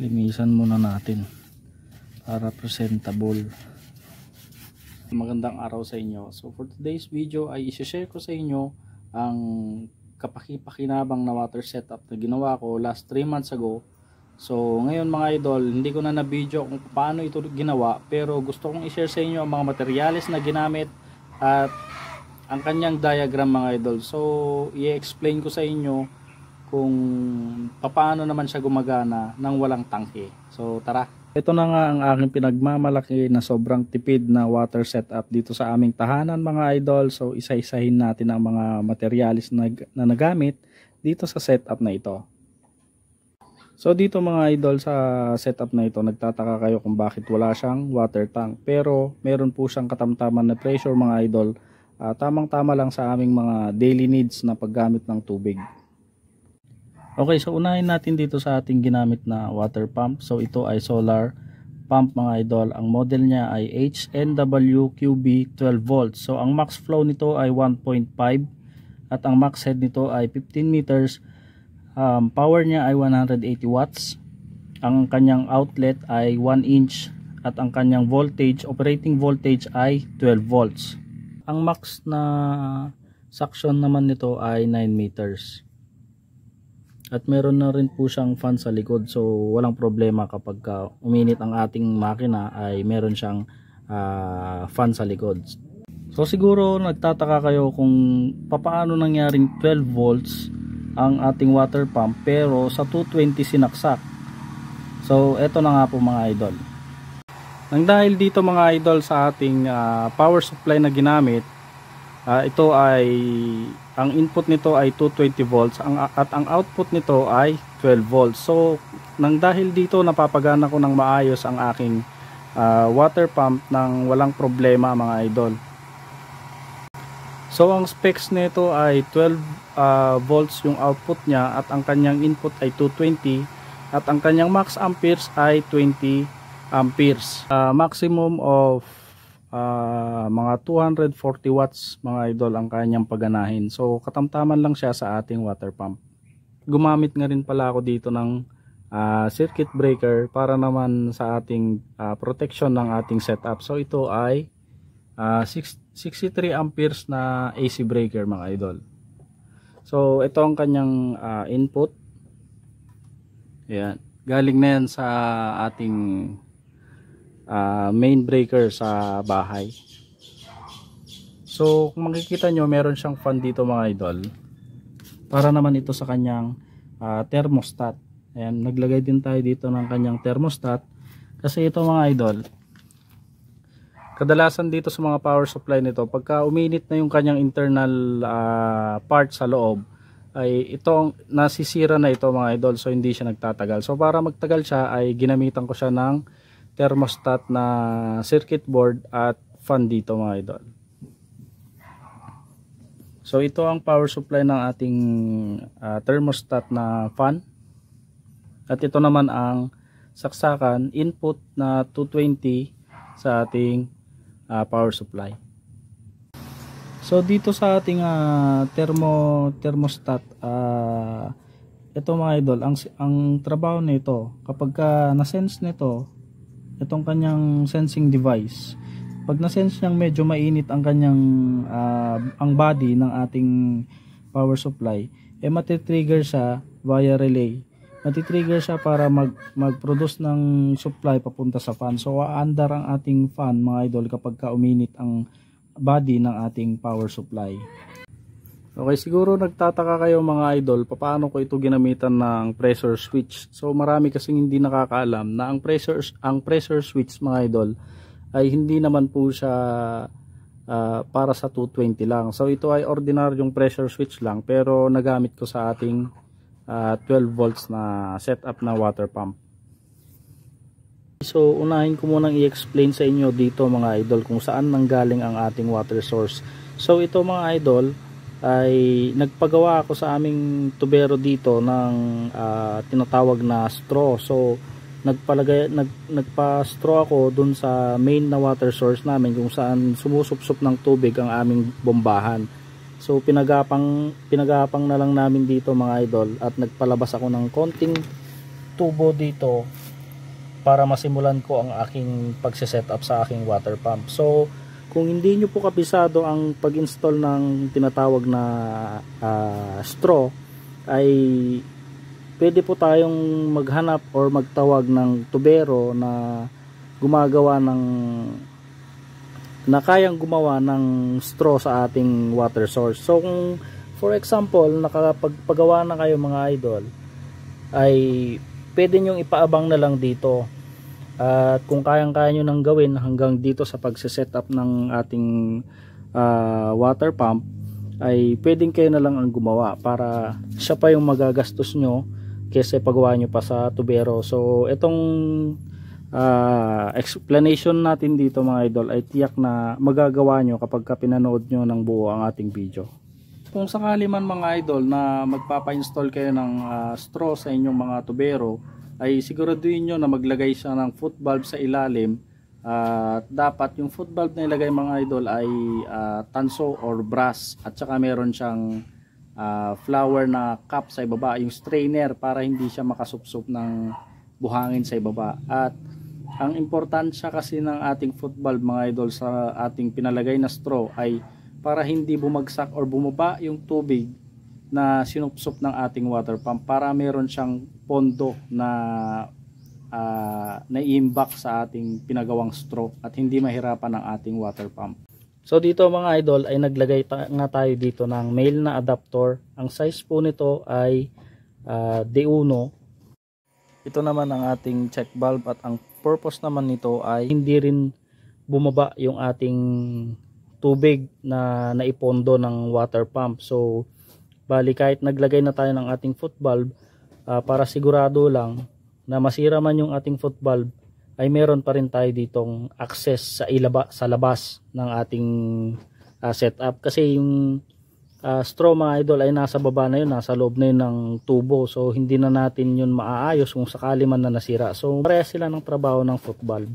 Linisan muna natin para presentable. Magandang araw sa inyo. So for today's video ay i-share ko sa inyo ang kapaki-pakinabang na water setup na ginawa ko last 3 months ago. So ngayon mga idol, hindi ko na video kung paano ito ginawa, pero gusto kong i-share sa inyo ang mga materyales na ginamit at ang kanyang diagram mga idol. So i-explain ko sa inyo kung paano naman siya gumagana nang walang tangke. So tara. Ito na nga ang aking pinagmamalaki na sobrang tipid na water setup dito sa aming tahanan mga idol. So isa-isahin natin ang mga materialis na nagamit dito sa setup na ito. So dito mga idol, sa setup na ito, nagtataka kayo kung bakit wala siyang water tank. Pero meron po siyang katamtaman na pressure mga idol. Tamang-tama lang sa aming mga daily needs na paggamit ng tubig. Okay, so unahin natin dito sa ating ginamit na water pump. So ito ay solar pump mga idol. Ang model niya ay HNW-QB 12 volts. So ang max flow nito ay 1.5 at ang max head nito ay 15 meters. Power niya ay 180 watts. Ang kanyang outlet ay 1 inch at ang kanyang voltage, operating voltage ay 12 volts. Ang max na suction naman nito ay 9 meters. At meron na rin po siyang fan sa likod, so walang problema kapag uminit ang ating makina ay meron siyang fan sa likod. So siguro nagtataka kayo kung paano nangyaring 12 volts ang ating water pump pero sa 220 sinaksak. So eto na nga po mga idol. Nang dahil dito mga idol sa ating power supply na ginamit, ito ay ang input nito ay 220 volts at ang output nito ay 12 volts. So nang dahil dito napapagana ko ng maayos ang aking water pump nang walang problema mga idol. So ang specs nito ay 12 volts yung output niya at ang kanyang input ay 220 at ang kanyang max amperes ay 20 amperes. Maximum of mga 240 watts mga idol ang kanyang paganahin. So katamtaman lang siya sa ating water pump. Gumamit nga rin pala ako dito ng circuit breaker para naman sa ating protection ng ating setup. So ito ay 63 amperes na AC breaker mga idol. So ito ang kanyang input. Ayan. Galing na yan sa ating main breaker sa bahay. So kung makikita nyo, meron siyang fan dito mga idol para naman ito sa kanyang thermostat. Ayan, naglagay din tayo dito ng kanyang thermostat kasi ito mga idol, kadalasan dito sa mga power supply nito, pagka uminit na yung kanyang internal part sa loob, ay itong nasisira na ito mga idol. So hindi siya nagtatagal. So para magtagal siya ay ginamitan ko siya ng thermostat na circuit board at fan dito mga idol. So ito ang power supply ng ating thermostat na fan. At ito naman ang saksakan input na 220 sa ating power supply. So dito sa ating thermostat, ito mga idol, ang trabaho nito kapag na-sense nito itong kanyang sensing device, pag na-sense niyang medyo mainit ang kanyang ang body ng ating power supply, matitrigger siya via relay. Matitrigger siya para mag-produce ng supply papunta sa fan. So aandar ang ating fan mga idol kapag uminit ang body ng ating power supply. Okay, siguro nagtataka kayo mga idol, paano ko ito ginamitan ng pressure switch. So marami kasing hindi nakakaalam na ang pressure switch mga idol ay hindi naman po siya para sa 220 lang. So ito ay ordinaryong pressure switch lang pero nagamit ko sa ating 12 volts na setup na water pump. So unahin ko munang i-explain sa inyo dito mga idol kung saan nanggaling ang ating water source. So ito mga idol ay nagpagawa ako sa aming tubero dito ng tinatawag na straw. So nagpa-straw ako dun sa main na water source namin kung saan sumusupsup ng tubig ang aming bombahan. So pinagapang na lang namin dito mga idol at nagpalabas ako ng konting tubo dito para masimulan ko ang aking pagse-setup sa aking water pump. So kung hindi nyo po kabisado ang pag-install ng tinatawag na straw, ay pwede po tayong maghanap or magtawag ng tubero na gumagawa na kayang gumawa ng straw sa ating water source. So kung for example nakapagpagawa na kayo mga idol, ay pwede nyong ipaabang na lang dito. At kung kayang-kaya nyo nang gawin hanggang dito sa pagse-setup ng ating water pump, ay pwedeng kayo na lang ang gumawa para siya pa yung magagastos nyo kaysa pagawa nyo pa sa tubero. So itong explanation natin dito mga idol ay tiyak na magagawa nyo kapag pinanood nyo ng buo ang ating video. Kung sakali man mga idol na magpapa-install kayo ng straw sa inyong mga tubero, ay siguraduhin nyo na maglagay siya ng foot valve sa ilalim. Dapat yung foot valve na ilagay mga idol ay tanso or brass, at saka meron siyang flower na cup sa ibaba, yung strainer, para hindi siya makasupsup ng buhangin sa ibaba. At ang importansya kasi ng ating foot valve mga idol sa ating pinalagay na straw ay para hindi bumagsak or bumaba yung tubig na sinupsup ng ating water pump, para meron siyang pondo na naiimbak sa ating pinagawang straw at hindi mahirapan ang ating water pump. So dito mga idol ay naglagay nga tayo dito ng male na adapter. Ang size po nito ay D1. Ito naman ang ating check valve, at ang purpose naman nito ay hindi rin bumaba yung ating tubig na naipondo ng water pump. So bali kahit naglagay na tayo ng ating foot valve, para sigurado lang na masira man yung ating foot valve, ay meron pa rin tayo ditong access sa labas ng ating setup. Kasi yung straw mga idol ay nasa baba na yun, nasa loob na yun ng tubo. So hindi na natin yun maaayos kung sakali man na nasira. So parehas sila ng trabaho ng foot valve.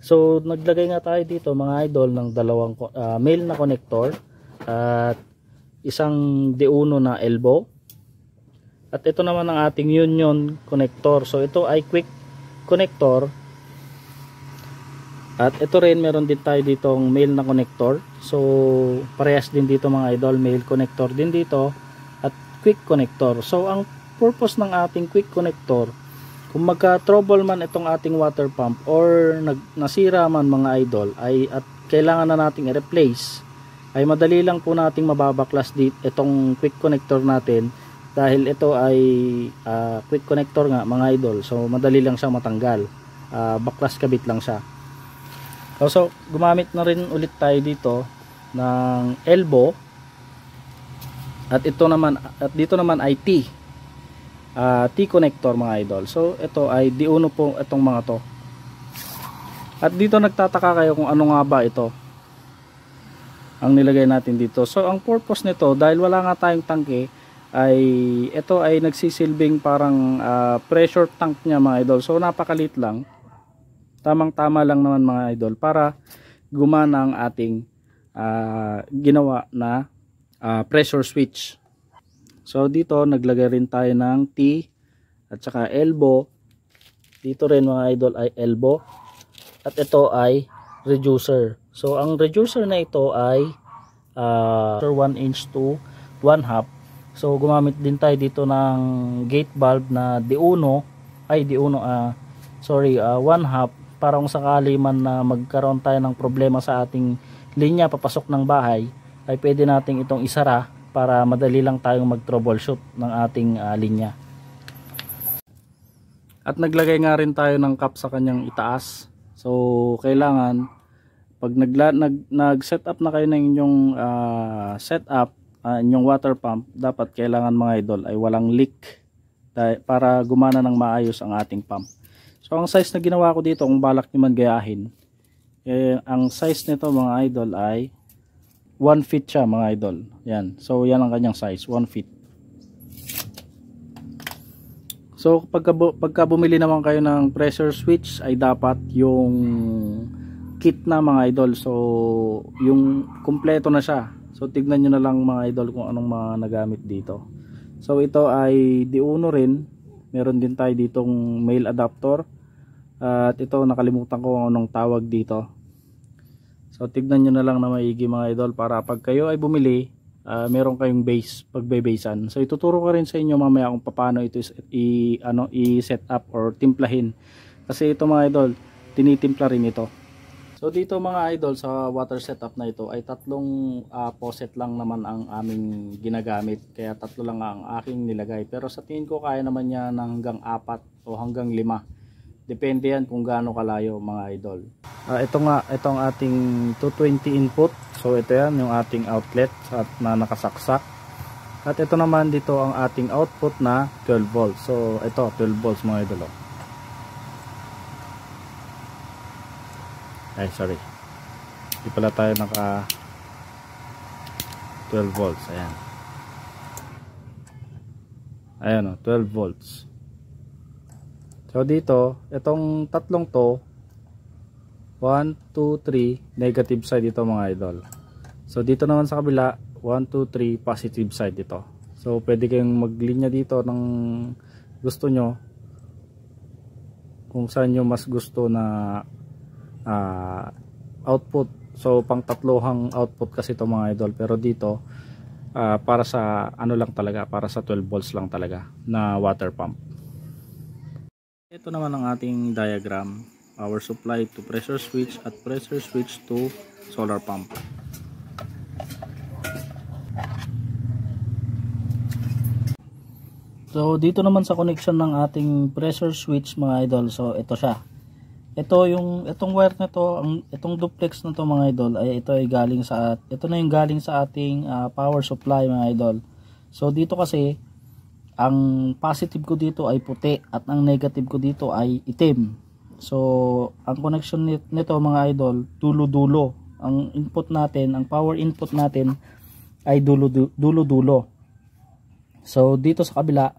So naglagay nga tayo dito mga idol ng dalawang male na connector at isang D1 na elbow. At ito naman ang ating union connector. So ito ay quick connector. At ito rin meron din tayo ditong male na connector. So parehas din dito mga idol, male connector din dito at quick connector. So ang purpose ng ating quick connector, kung magka-trouble man itong ating water pump or nasira man mga idol, ay at kailangan na nating i-replace, ay madali lang po nating mababaklas dito itong quick connector natin, dahil ito ay quick connector nga mga idol. So madali lang siyang matanggal, baklas kabit lang siya. So gumamit na rin ulit tayo dito ng elbow, at ito naman, at dito naman ay T connector mga idol. So ito ay D1 po itong mga to. At dito nagtataka kayo kung ano nga ba ito ang nilagay natin dito. So ang purpose nito, dahil wala nga tayong tangke, ay ito ay nagsisilbing parang pressure tank niya mga idol. So napakalit lang, tamang tama lang naman mga idol, para gumana ang ating ginawa na pressure switch. So dito naglagay rin tayo ng T at saka elbow. Dito rin mga idol ay elbow, at ito ay reducer. So ang reducer na ito ay 1 inch to 1/2. So gumamit din tayo dito ng gate valve na D1, 1/2, para kung sakali man na magkaroon tayo ng problema sa ating linya papasok ng bahay, ay pwede nating itong isara para madali lang tayong mag-troubleshoot ng ating linya. At naglagay nga rin tayo ng cap sa kanyang itaas. So kailangan pag nag-setup na kayo ng inyong setup, inyong water pump, dapat kailangan mga idol ay walang leak para gumana ng maayos ang ating pump. So ang size na ginawa ko dito, kung balak nyo man gayahin, ang size nito mga idol ay 1 feet siya mga idol. Yan. So yan ang kanyang size, 1 feet. So pagka bumili naman kayo ng pressure switch, ay dapat yung kit na mga idol. So yung kumpleto na siya. So tignan nyo na lang mga idol kung anong mga nagamit dito. So ito ay D1 rin. Meron din tayo ditong male adapter. At ito, nakalimutan ko kung anong tawag dito. So tignan nyo na lang na maigi mga idol, para pag kayo ay bumili, meron kayong base pagbe-basean. So ituturo ko rin sa inyo mamaya kung paano ito i-set up or timplahin. Kasi ito mga idol, tinitimpla rin ito. So dito mga idol, sa water setup na ito ay tatlong faucet lang naman ang aming ginagamit. Kaya tatlo lang ang aking nilagay. Pero sa tingin ko kaya naman niya ng hanggang 4 o hanggang 5. Depende yan kung gaano kalayo mga idol. Ito nga, itong ating 220 input. So ito yan yung ating outlet at na nakasaksak. At ito naman dito ang ating output na 12 volts. So ito 12 volts mga idol. Ay sorry, hindi pala tayo naka 12 volts. Ayan o, 12 volts. So dito, itong tatlong to, 1, 2, 3, negative side ito mga idol. So dito naman sa kabila, 1, 2, 3, positive side ito. So pwede kayong maglinya dito ng gusto nyo, kung saan nyo mas gusto na output. So pang tatlohang output kasi ito mga idol. Pero dito, para sa ano lang talaga, para sa 12 volts lang talaga na water pump. Ito naman ang ating diagram, power supply to pressure switch at pressure switch to solar pump. So dito naman sa connection ng ating pressure switch mga idol, so ito siya. Itong wire na to, itong duplex na to mga idol, ay ito ay galing sa yung galing sa ating power supply mga idol. So dito kasi ang positive ko dito ay puti at ang negative ko dito ay itim. So ang connection nito mga idol, dulo-dulo. Ang input natin, ang power input natin ay dulo-dulo. So dito sa kabila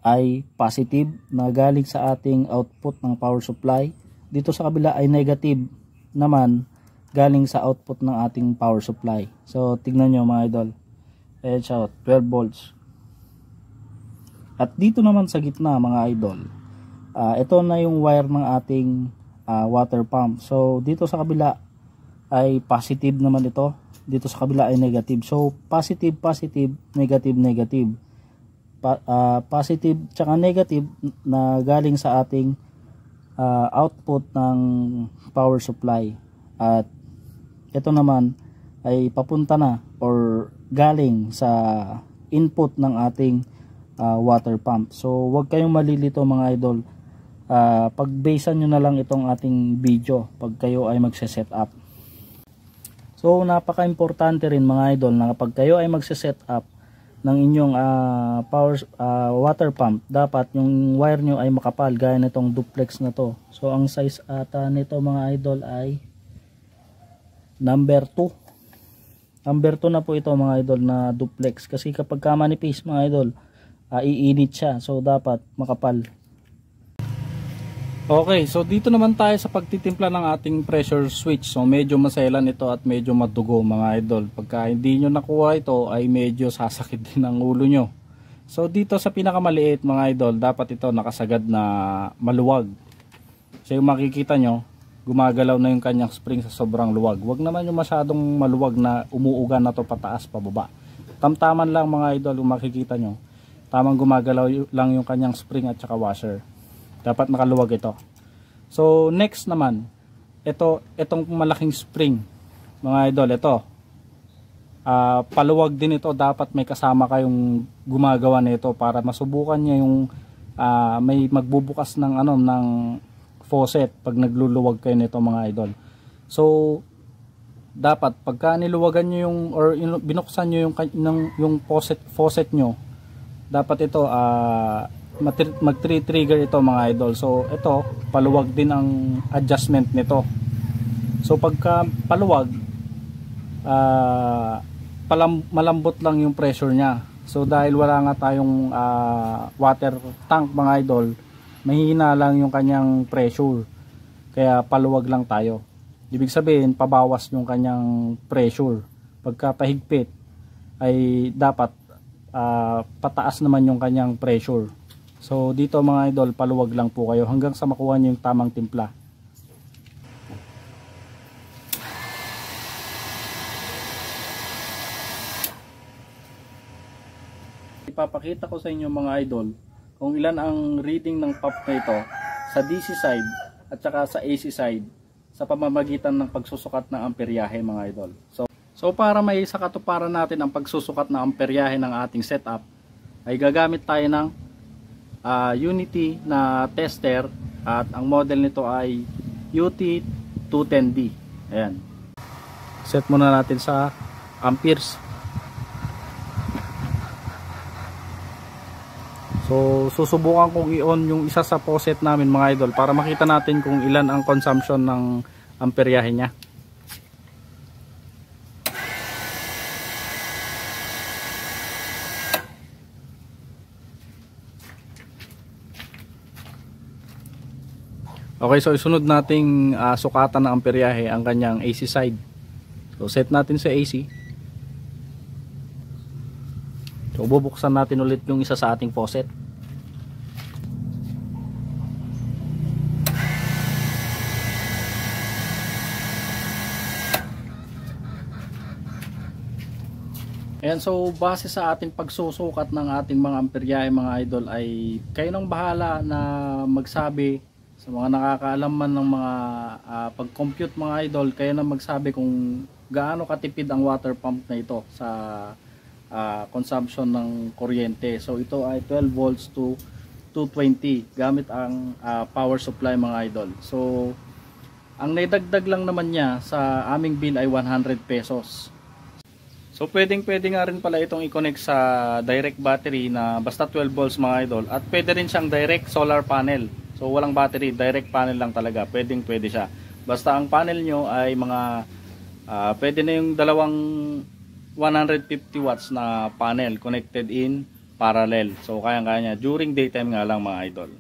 ay positive na galing sa ating output ng power supply. Dito sa kabila ay negative naman galing sa output ng ating power supply. So tignan nyo mga idol, ayan siya, 12 volts. At dito naman sa gitna mga idol, ito na yung wire ng ating water pump. So dito sa kabila ay positive naman ito, dito sa kabila ay negative. So positive, positive, negative, negative. Positive tsaka negative na galing sa ating output ng power supply. At ito naman ay papunta na or galing sa input ng ating water pump. So huwag kayong malilito mga idol, pag-basean nyo na lang itong ating video pag kayo ay magse-set up. So napaka-importante rin mga idol na kapag kayo ay magse-set up ng inyong water pump, dapat yung wire nyo ay makapal gaya nitong duplex na to. So ang size ata nito mga idol ay number 2. Number 2 na po ito mga idol na duplex, kasi kapag manipis mga idol, iinit siya. So dapat makapal. Okay, so dito naman tayo sa pagtitimpla ng ating pressure switch. So medyo maselan ito at medyo madugo mga idol. Pagka hindi nyo nakuha ito ay medyo sasakit din ang ulo nyo. So dito sa pinakamaliit mga idol, dapat ito nakasagad na maluwag. So yung makikita nyo, gumagalaw na yung kanyang spring sa sobrang luwag. Huwag naman yung masyadong maluwag na umuuga na to pataas pababa. Tamtaman lang mga idol, yung makikita nyo, tamang gumagalaw lang yung kanyang spring at saka washer. Dapat nakaluwag ito. So next naman, itong malaking spring mga idol, ito paluwag din ito. Dapat may kasama kayong gumagawa nito para masubukan niya yung may magbubukas ng ng faucet pag nagluluwag kayo nito mga idol. So dapat pagka niluwagan niyo yung or binuksan niyo yung faucet niyo, dapat ito mag-trigger ito mga idol. So ito paluwag din ang adjustment nito. So pagka paluwag, malambot lang yung pressure niya. So dahil wala nga tayong water tank mga idol, mahina lang yung kanyang pressure, kaya paluwag lang tayo. Ibig sabihin pabawas yung kanyang pressure. Pagka pahigpit ay dapat pataas naman yung kanyang pressure. So dito mga idol, paluwag lang po kayo hanggang sa makuha nyo yung tamang timpla. Ipapakita ko sa inyo mga idol kung ilan ang reading ng pump na ito sa DC side at saka sa AC side sa pamamagitan ng pagsusukat ng amperyahe mga idol. So para may sa katuparan natin ang pagsusukat ng amperyahe ng ating setup ay gagamit tayo ng Unity na tester at ang model nito ay UT210D. Ayan. Set muna natin sa amperes. So susubukan kong i-on yung isa sa faucet namin mga idol para makita natin kung ilan ang consumption ng amperyahe niya. Okay, so isunod nating sukatan ng amperyahe ang kanyang AC side. So set natin sa AC. So bubuksan natin ulit yung isa sa ating faucet. Ayan, so base sa ating pagsusukat ng ating mga amperyahe mga idol ay kayo nang bahala na magsabi sa mga nakakaalam man ng mga pag-compute mga idol, kayo na magsabi kung gaano katipid ang water pump na ito sa consumption ng kuryente. So ito ay 12 volts to 220 gamit ang power supply mga idol. So ang naidagdag lang naman niya sa aming bill ay 100 pesos. So pwede nga rin pala itong i-connect sa direct battery na basta 12 volts mga idol, at pwede rin siyang direct solar panel. So walang battery, direct panel lang talaga. Pwede siya. Basta ang panel nyo ay mga pwede na yung dalawang 150 watts na panel connected in parallel. So kayang-kaya niya during daytime nga lang mga idol.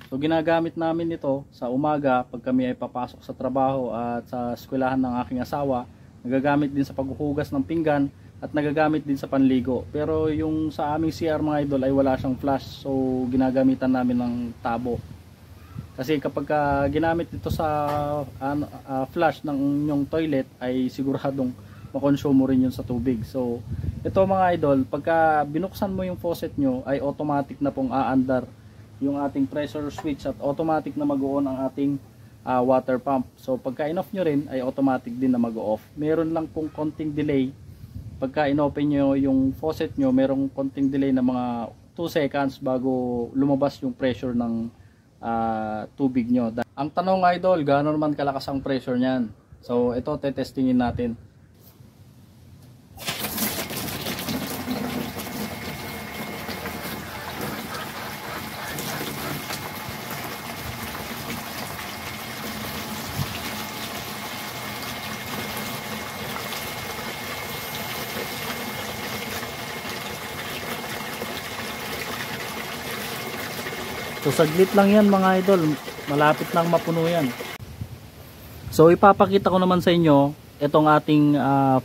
So ginagamit namin ito sa umaga pag kami ay papasok sa trabaho at sa eskwelahan ng aking asawa. Nagagamit din sa paghuhugas ng pinggan at nagagamit din sa panligo. Pero yung sa aming CR mga idol ay wala siyang flash. So ginagamitan namin ng tabo. Kasi kapag ginamit ito sa flush ng inyong toilet ay siguradong makonsumo rin yun sa tubig. So ito mga idol, pagka binuksan mo yung faucet nyo ay automatic na pong aandar yung ating pressure switch at automatic na mag-on ang ating water pump. So pagka in-off nyo rin ay automatic din na mag-off. Meron lang pong konting delay. Pagka in-open nyo yung faucet nyo, merong konting delay na mga 2 seconds bago lumabas yung pressure ng tubig nyo. Ang tanong idol, gaano naman kalakas ang pressure nyan? So ito tetestingin natin. So saglit lang yan mga idol, malapit nang mapuno yan. So ipapakita ko naman sa inyo itong ating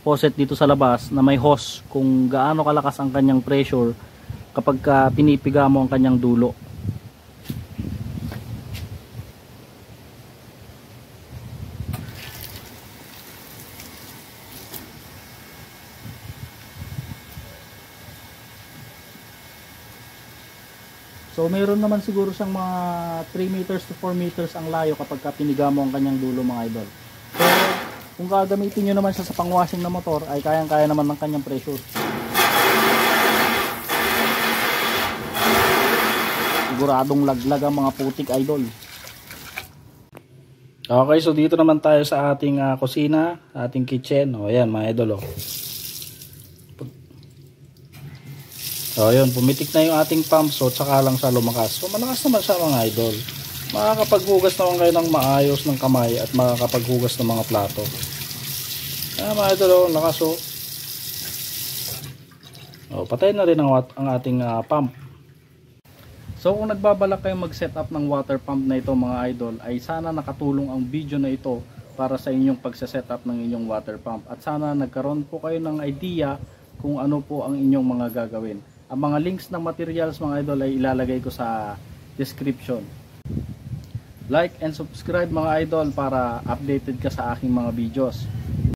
faucet dito sa labas na may hose kung gaano kalakas ang kanyang pressure kapag pinipiga mo ang kanyang dulo. So mayroon naman siguro siyang mga 3 meters to 4 meters ang layo kapag piniga mo ang kanyang dulo mga idol. So kung gagamitin nyo naman siya sa pangwashing na motor ay kayang-kaya naman ng kanyang pressure. Siguradong laglag ang mga putik idol. Okay, so dito naman tayo sa ating kusina, ating kitchen. O ayan mga idol. So yun, pumitik na yung ating pump, so tsaka lang siya lumakas. So malakas naman siya mga idol. Makakapaghugas naman kayo ng maayos ng kamay at makakapaghugas ng mga plato. Mga idol, lakas oh. Patay na rin ang ating pump. So kung nagbabalak kayong mag-setup ng water pump na ito mga idol, ay sana nakatulong ang video na ito para sa inyong pagse-setup ng inyong water pump. At sana nagkaroon po kayo ng idea kung ano po ang inyong mga gagawin. Ang mga links ng materials mga idol ay ilalagay ko sa description. Like and subscribe mga idol para updated ka sa aking mga videos.